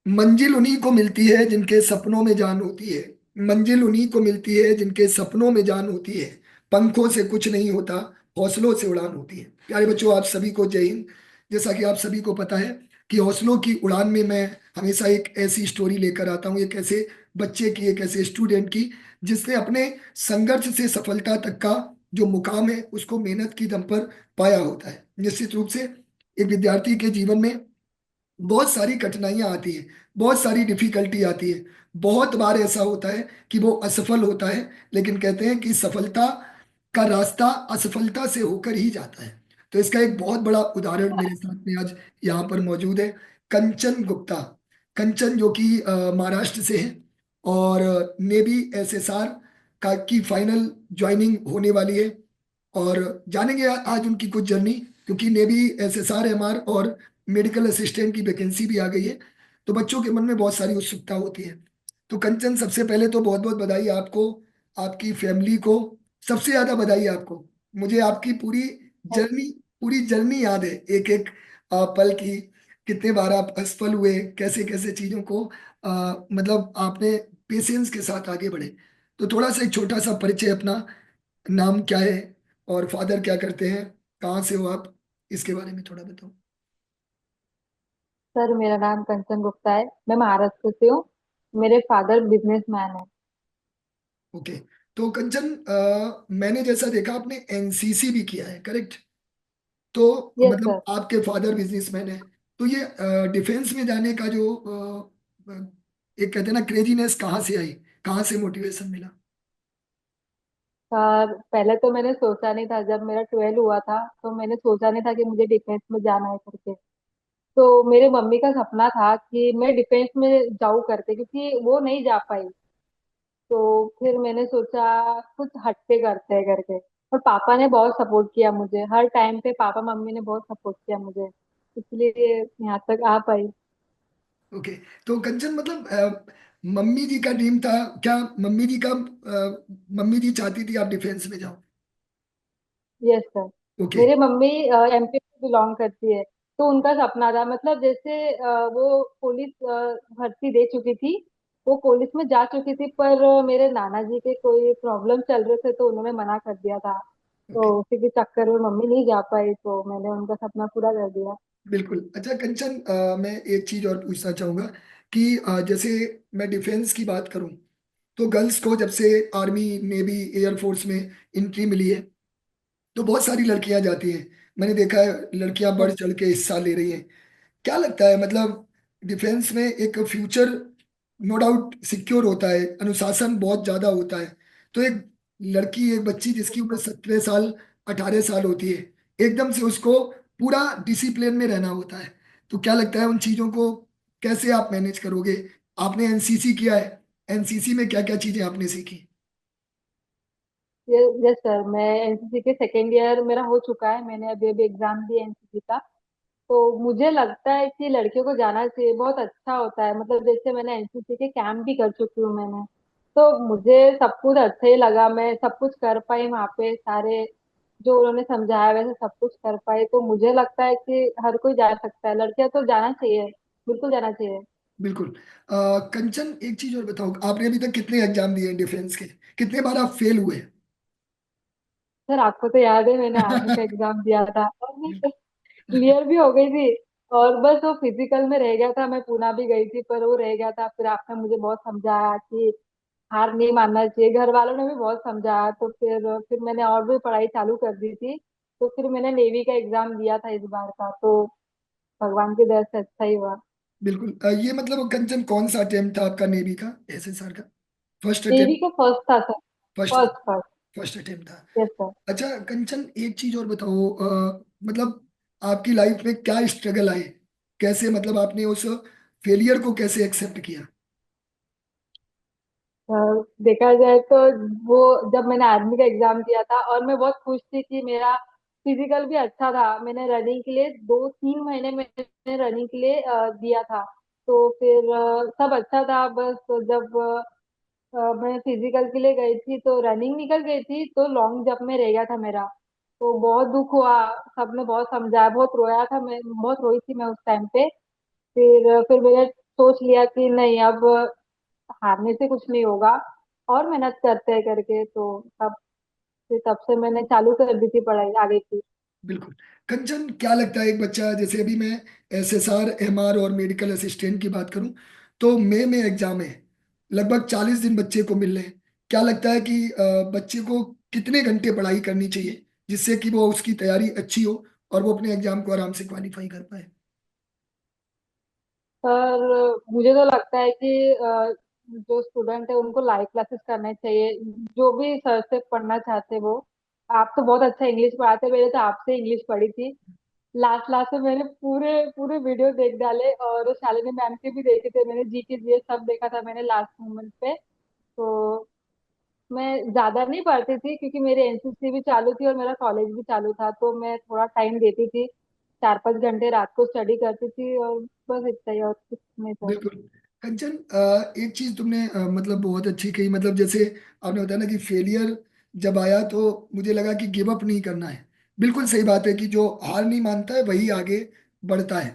मंजिल उन्हीं को मिलती है जिनके सपनों में जान होती है। मंजिल उन्हीं को मिलती है जिनके सपनों में जान होती है। पंखों से कुछ नहीं होता, हौसलों से उड़ान होती है। प्यारे बच्चों, आप सभी को जय हिंद। जैसा कि आप सभी को पता है कि हौसलों की उड़ान में मैं हमेशा एक ऐसी स्टोरी लेकर आता हूँ, एक ऐसे बच्चे की, एक ऐसे स्टूडेंट की जिसने अपने संघर्ष से सफलता तक का जो मुकाम है उसको मेहनत की दम पर पाया होता है। निश्चित रूप से एक विद्यार्थी के जीवन में बहुत सारी कठिनाइयां आती हैं, बहुत सारी डिफिकल्टी आती है। बहुत बार ऐसा होता है कि वो असफल होता है, लेकिन कहते हैं कि सफलता का रास्ता असफलता से होकर ही जाता है। तो इसका एक बहुत बड़ा उदाहरण मेरे साथ में आज यहाँ पर मौजूद है। कंचन गुप्ता। कंचन जो कि महाराष्ट्र से है, और नेवी एसएसआर का की फाइनल ज्वाइनिंग होने वाली है। और जानेंगे आज उनकी कुछ जर्नी, क्योंकि नेवी एसएसआर एमआर और मेडिकल असिस्टेंट की वैकेंसी भी आ गई है। तो बच्चों के मन में बहुत सारी उत्सुकता होती है। तो कंचन, सबसे पहले तो बहुत बहुत बधाई आपको, आपकी फैमिली को। सबसे ज्यादा बधाई आपको। मुझे आपकी पूरी जर्नी याद है, एक एक पल की। कितने बार आप असफल हुए, कैसे कैसे चीजों को मतलब आपने पेशेंस के साथ आगे बढ़े। तो थोड़ा सा एक छोटा सा परिचय अपना, नाम क्या है और फादर क्या करते हैं, कहाँ से हो आप, इसके बारे में थोड़ा बताओ। सर, मेरा नाम कंचन गुप्ता है। मैं महाराष्ट्र से हूँ। मेरे फादर बिजनेसमैन है। ओके। तो कंचन, मैंने जैसा देखा आपने एनसीसी भी किया है, करेक्ट? तो यस मतलब सर। आपके फादर बिजनेसमैन है, तो ये डिफेंस में जाने का जो एक कहते हैं ना क्रेजीनेस, कहाँ से आई, कहाँ से मोटिवेशन मिला? सर, पहले तो मैंने सोचा नहीं था। जब मेरा 12 हुआ था तो मैंने सोचा नहीं था कि मुझे डिफेंस में जाना है करके। तो मेरे मम्मी का सपना था कि मैं डिफेंस में जाऊँ करके, क्योंकि वो नहीं जा पाई। तो फिर मैंने सोचा कुछ हटके करते हैं करके। और पापा ने बहुत सपोर्ट किया मुझे हर टाइम पे। पापा मम्मी ने बहुत सपोर्ट किया मुझे, इसलिए यहाँ तक आ पाई। ओके। तो कंचन मतलब मम्मी जी का ड्रीम था क्या? मम्मी जी चाहती थी आप डिफेंस में जाओ? Yes sir. ओके। मेरी मम्मी एमपी से बिलोंग करती है। तो उनका सपना था, मतलब जैसे वो पुलिस भर्ती दे चुकी थी। वो पुलिस में जा चुकी थी, पर मेरे नाना जी के कोई प्रॉब्लम चल रहे थे तो उन्होंने मना कर दिया था। ओके। तो उसी के चक्कर में मम्मी नहीं जा पाई, तो मैंने उनका सपना पूरा कर दिया। बिल्कुल। अच्छा कंचन, मैं एक चीज और पूछना चाहूंगा कि जैसे मैं डिफेंस की बात करूं, तो गर्ल्स को जब से आर्मी, नेवी, एयरफोर्स में एंट्री मिली है, तो बहुत सारी लड़कियां जाती हैं। मैंने देखा है लड़कियां बढ़ चढ़ के हिस्सा ले रही हैं। क्या लगता है, मतलब डिफेंस में एक फ्यूचर नो डाउट सिक्योर होता है, अनुशासन बहुत ज्यादा होता है। तो एक लड़की, एक बच्ची जिसकी उम्र 17 साल, 18 साल होती है, एकदम से उसको पूरा डिसिप्लिन में रहना होता है। तो क्या लगता है उन चीजों को कैसे आप मैनेज करोगे? आपने एनसीसी किया है, एनसीसी में क्या क्या चीजें आपने सीखी? यस सर, मैं एनसीसी के सेकेंड ईयर मेरा हो चुका है। मैंने अभी अभी एग्जाम दिया एनसीसी का। तो मुझे लगता है कि लड़कियों को जाना चाहिए, बहुत अच्छा होता है। मतलब जैसे मैंने एनसीसी के कैंप भी कर चुकी हूँ मैंने। तो मुझे सब कुछ अच्छा ही लगा। मैं सब कुछ कर पाई वहाँ पे, सारे जो उन्होंने समझाया वैसे सब कुछ कर पाई। तो मुझे लगता है कि हर कोई जा सकता है, लड़कियां तो जाना चाहिए, बिल्कुल जाना चाहिए। बिल्कुल। कंचन, एक चीज और बताओ, आपने अभी तक कितने एग्जाम दिए हैं डिफेंस के? कितने बार आप फेल हुए? सर, आपको तो याद है मैंने आर्मी का एग्जाम दिया था और मैं क्लियर भी हो गई थी। और बस वो फिजिकल में रह गया था। मैं पूना भी गई थी पर वो रह गया था। फिर आपने मुझे बहुत समझाया कि हार नहीं मानना चाहिए। घर वालों ने भी बहुत समझाया। तो फिर मैंने और भी पढ़ाई चालू कर दी थी। तो फिर मैंने नेवी का एग्जाम दिया था इस बार का। तो भगवान की दया से अच्छा ही हुआ। बिल्कुल। ये मतलब कंचन, कौन सा अटेम्प्ट था आपका नेवी का, एसएसआर का? First navy attempt? का फर्स्ट था सर। फर्स्ट था। First first. फर्स्ट अटेम्प्ट था। Yes sir. अच्छा कंचन, एक चीज और बताओ, मतलब आपकी लाइफ में क्या स्ट्रगल आए, कैसे मतलब आपने उस फेलियर को कैसे एक्सेप्ट किया? देखा जाए तो वो जब मैंने आर्मी का एग्जाम दिया था और मैं बहुत खुश थी कि मेरा फिजिकल भी अच्छा था। मैंने रनिंग के लिए 2-3 महीने मैंने रनिंग के लिए दिया था। तो फिर सब अच्छा था। बस जब मैं फिजिकल के लिए गई थी तो रनिंग निकल गई थी, तो लॉन्ग जंप में रह गया था मेरा। तो बहुत दुख हुआ। सबने बहुत समझाया, बहुत रोया था। मैं बहुत रोई थी मैं उस टाइम पे। फिर मेरे सोच लिया कि नहीं, अब हारने से कुछ नहीं होगा, और मेहनत करते हैं करके, तो तब तब से मैंने चालू कर दी थी पढ़ाई आगे की। बिल्कुल। कंचन, क्या लगता है एक बच्चा, जैसे अभी मैं SSR MR और मेडिकल असिस्टेंट की बात करूं, तो मई में एग्जाम है, लगभग 40 दिन बच्चे को मिल रहे हैं। क्या लगता है कि बच्चे को कितने घंटे पढ़ाई करनी चाहिए जिससे कि वो उसकी तैयारी अच्छी हो और वो अपने एग्जाम को आराम से क्वालिफाई कर पाए? पर मुझे तो लगता है कि जो स्टूडेंट है उनको लाइव क्लासेस करने चाहिए, जो भी सर से पढ़ना चाहते वो। आप तो बहुत अच्छा इंग्लिश पढ़ाते, मैंने तो आपसे इंग्लिश पढ़ी थी। लास्ट लास्ट में मैंने पूरे पूरे वीडियो देख डाले, और शालिनी मैम के भी देखे थे मैंने, जी के जी सब देखा था मैंने लास्ट मोमेंट पे। तो मैं ज्यादा नहीं पढ़ती थी क्योंकि मेरी एनसीसी भी चालू थी और मेरा कॉलेज भी चालू था, तो मैं थोड़ा टाइम देती थी। 4-5 घंटे रात को स्टडी करती थी, और बस इतना ही, और कुछ नहीं था। बिल्कुल। कंचन, एक चीज तुमने मतलब बहुत अच्छी कही, मतलब जैसे आपने बताया ना कि फेलियर जब आया तो मुझे लगा कि गिव अप नहीं करना है। बिल्कुल सही बात है कि जो हार नहीं मानता है वही आगे बढ़ता है।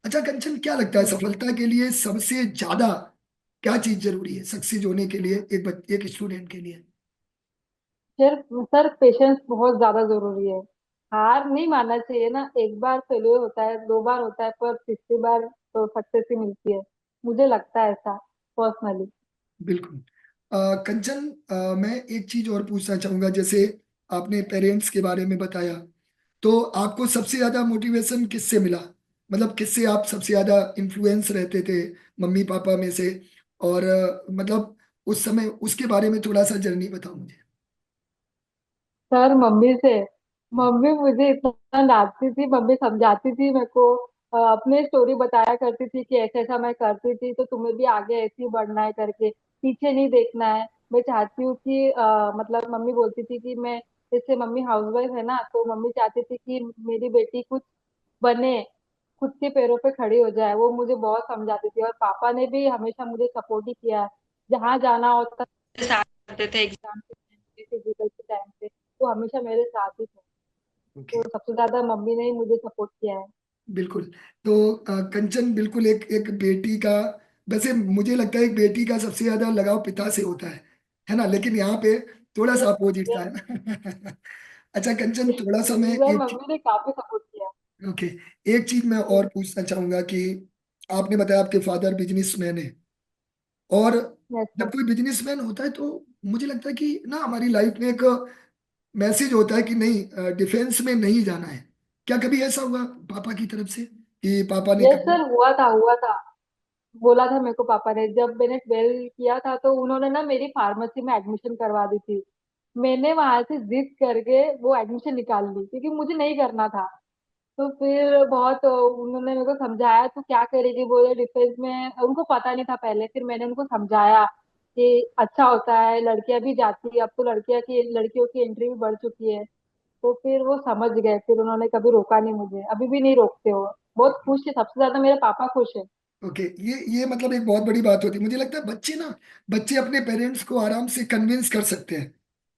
अच्छा कंचन, क्या लगता है सफलता के लिए सबसे ज्यादा क्या चीज जरूरी है सक्सेस होने के लिए, एक स्टूडेंट के लिए? फिर सर पेशेंस बहुत ज्यादा जरूरी है। हार नहीं मानना चाहिए ना, एक बार फेलियर होता है, 2 बार होता है, पर तीसरी बार तो सक्सेस ही मिलती है। मुझे लगता है ऐसा, पर्सनली। बिल्कुल। कंचन, मैं एक चीज और पूछना चाहूंगा, जैसे आपने पेरेंट्स के बारे में बताया, तो आपको सबसे ज्यादा मोटिवेशन किससे मिला? मतलब किससे आप सबसे ज्यादा इन्फ्लुएंस रहते थे, मम्मी पापा में से? और मतलब उस समय उसके बारे में थोड़ा सा जर्नी बताओ मुझे। सर मम्मी से। मम्मी मुझे इतना डांटती थी, मम्मी समझाती थी मेरे को, अपने स्टोरी बताया करती थी कि ऐसा ऐसा मैं करती थी तो तुम्हें भी आगे ऐसे ही बढ़ना है करके, पीछे नहीं देखना है। मैं चाहती हूँ कि मतलब मम्मी बोलती थी कि मैं, जैसे मम्मी हाउसवाइफ है ना, तो मम्मी चाहती थी कि मेरी बेटी कुछ बने, खुद के पैरों पे खड़ी हो जाए, वो मुझे बहुत समझाती थी। और पापा ने भी हमेशा मुझे सपोर्ट ही किया है, जहाँ जाना होता है साथ करते थे, एग्जाम के टाइम पे, फिजिकल के टाइम पे, वो हमेशा मेरे साथ ही थे। ओके। तो सबसे ज्यादा मम्मी ने ही मुझे सपोर्ट किया है। बिल्कुल। तो कंचन, बिल्कुल एक एक बेटी का, वैसे मुझे लगता है एक बेटी का सबसे ज्यादा लगाव पिता से होता है ना? लेकिन यहाँ पे थोड़ा सा अपोजिट था, है ना? अच्छा कंचन, थोड़ा सा मैं नहीं सर, एक, मम्मी ने काफी सपोर्ट किया। ओके, एक चीज मैं और पूछना चाहूंगा कि आपने बताया आपके फादर बिजनेसमैन है, और यस जब सर। कोई बिजनेसमैन होता है तो मुझे लगता है कि ना हमारी लाइफ में एक मैसेज होता है कि नहीं, डिफेंस में नहीं जाना है। क्या कभी ऐसा हुआ पापा की तरफ से कि पापा ने यस कभी? सर, हुआ था। बोला था मेरे को पापा ने, जब मैंने 12 किया था तो उन्होंने ना मेरी फार्मेसी में एडमिशन करवा दी थी। मैंने वहां से जिद करके वो एडमिशन निकाल ली क्योंकि मुझे नहीं करना था। तो फिर बहुत उन्होंने मेरे को समझाया, तो क्या करेगी, बोले डिफेंस में, उनको पता नहीं था पहले, फिर मैंने उनको समझाया कि अच्छा होता है, लड़कियां भी जाती है, अब तो लड़कियों की एंट्री भी बढ़ चुकी है। तो फिर वो समझ गए, फिर उन्होंने कभी रोका नहीं मुझे, अभी भी नहीं रोकते हो। बहुत खुश है, सबसे ज्यादा मेरे पापा खुश है। ओके, ये मतलब एक बहुत बड़ी बात होती है। मुझे लगता है बच्चे अपने पेरेंट्स को आराम से कन्विंस कर सकते हैं,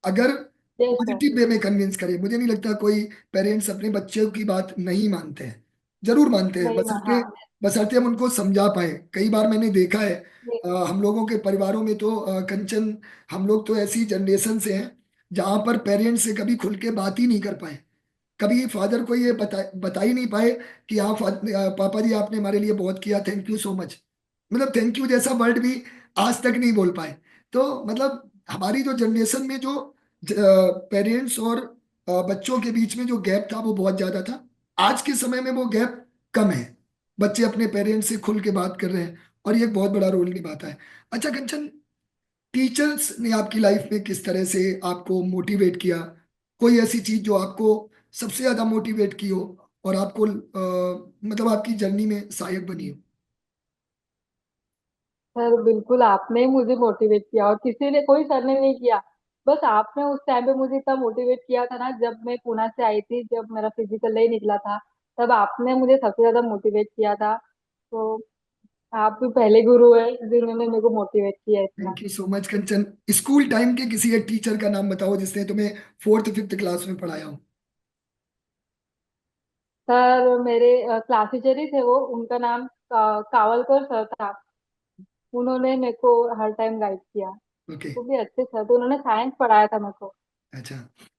अगर यस सर। पॉजिटिव वे में कन्विंस करें। मुझे नहीं लगता कोई पेरेंट्स अपने बच्चों की बात नहीं मानते हैं, जरूर मानते हैं, नहीं हाँ। बशर्ते हम उनको समझा पाए। कई बार मैंने देखा है नहीं, हम लोगों के परिवारों में तो कंचन, हम लोग तो ऐसी जनरेशन से हैं जहां पर पेरेंट्स से कभी खुल के बात ही नहीं कर पाए। कभी फादर को ये बता ही नहीं पाए कि हाँ पापा जी आपने हमारे लिए बहुत किया, थैंक यू सो मच। मतलब थैंक यू जैसा वर्ड भी आज तक नहीं बोल पाए। तो मतलब हमारी जो जनरेशन में जो पेरेंट्स और बच्चों के बीच में जो गैप था वो बहुत ज्यादा था। आज के समय में वो गैप कम है, बच्चे अपने पेरेंट्स से खुल के बात कर रहे हैं, और ये एक बहुत बड़ा रोल निभाता है। अच्छा कंचन, टीचर्स ने आपकी लाइफ में किस तरह से आपको मोटिवेट किया? कोई ऐसी चीज जो आपको सबसे ज्यादा मोटिवेट की हो और आपको मतलब आपकी जर्नी में सहायक बनी हो? सर बिल्कुल आपने ही मुझे मोटिवेट किया, और किसी ने, कोई सर ने नहीं किया। बस आपने उस टाइम पे मुझे इतना मोटिवेट किया था ना, जब मैं पुणे से आई थी, जब मेरा फिजिकल नहीं निकला था, तब आपने मुझे सबसे ज्यादा मोटिवेट किया था। तो आप भी पहले गुरु है जिन्होंने मेरे को मोटिवेट किया इतना। Thank you so much Kanchan. School time के किसी एक टीचर का नाम बताओ जिसने तुम्हें 4th 5th क्लास में पढ़ाया हो। सर मेरे क्लास टीचर ही थे वो, उनका नाम कावलकर सर था। उन्होंने मेरे को हर टाइम गाइड किया। ओके। वो भी अच्छे सर थे, उन्होंने साइंस पढ़ाया था मेरे को। अच्छा,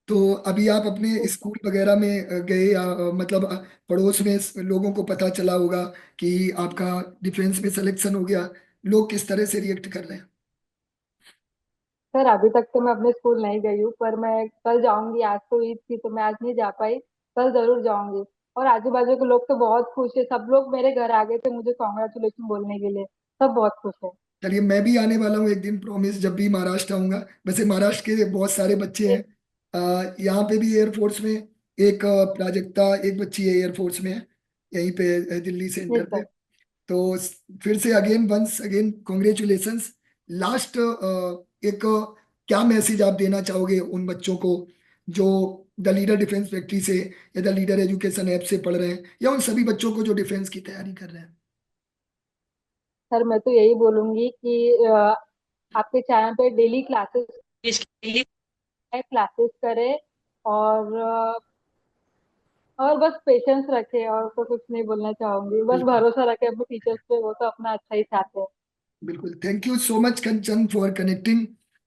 तो अभी आप अपने स्कूल वगैरह में गए या मतलब पड़ोस में लोगों को पता चला होगा कि आपका डिफेंस में सिलेक्शन हो गया, लोग किस तरह से रिएक्ट कर रहे हैं? सर अभी तक तो मैं अपने स्कूल नहीं गई हूँ, पर मैं कल जाऊंगी। आज तो ईद थी तो मैं आज नहीं जा पाई, कल जरूर जाऊंगी। और आजू बाजू के लोग तो बहुत खुश है, सब लोग मेरे घर आ गए थे मुझे कॉन्ग्रेचुलेशन बोलने के लिए। सब बहुत खुश है। चलिए, मैं भी आने वाला हूँ एक दिन, प्रॉमिस, जब भी महाराष्ट्र आऊंगा। वैसे महाराष्ट्र के बहुत सारे बच्चे हैं। यहाँ पे भी एयरफोर्स में एक प्राजक्ता, एक बच्ची है एयरफोर्स में, यहीं पे दिल्ली जी सेंटर पे। सर। तो फिर से again, once again congratulations. Last एक क्या मैसेज आप देना चाहोगे उन बच्चों को जो द लीडर डिफेंस फैक्ट्री से या द लीडर एजुकेशन ऐप से पढ़ रहे हैं, या उन सभी बच्चों को जो डिफेंस की तैयारी कर रहे हैं? सर मैं तो यही बोलूंगी कि आपके चैनल पे डेली क्लासेस क्लासेस करें। और और बस पेशेंस रखे, और तो कुछ नहीं बोलना चाहूंगी। बस बिल्कुल। भरोसा रखे अपने टीचर्स पे, वो तो अपना अच्छा ही चाहते हैं। बिल्कुल, thank you so much Kanchan for connecting.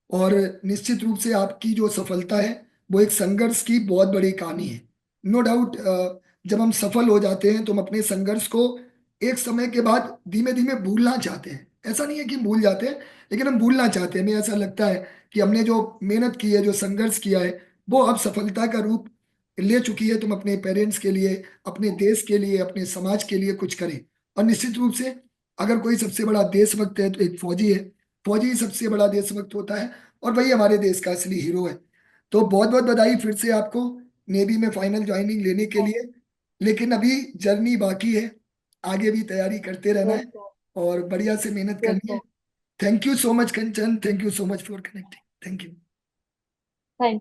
और निश्चित रूप से आपकी जो सफलता है वो एक संघर्ष की बहुत बड़ी कहानी है। नो डाउट, जब हम सफल हो जाते हैं तो हम अपने संघर्ष को एक समय के बाद धीमे धीमे भूलना चाहते हैं। ऐसा नहीं है कि भूल जाते हैं, लेकिन हम भूलना चाहते हैं। हमें ऐसा लगता है कि हमने जो मेहनत की है, जो संघर्ष किया है, वो अब सफलता का रूप ले चुकी है। तुम अपने पेरेंट्स के लिए, अपने देश के लिए, अपने समाज के लिए कुछ करें। और निश्चित रूप से अगर कोई सबसे बड़ा देशभक्त है तो एक फौजी है। फौजी ही सबसे बड़ा देशभक्त होता है, और वही हमारे देश का असली हीरो है। तो बहुत बहुत बधाई फिर से आपको नेवी में फाइनल ज्वाइनिंग लेने के लिए। लेकिन अभी जर्नी बाकी है, आगे भी तैयारी करते रहना यस है सर। और बढ़िया से मेहनत यस करनी है। Sir. Thank you so much Kanchan, thank you so much for connecting. Thank you.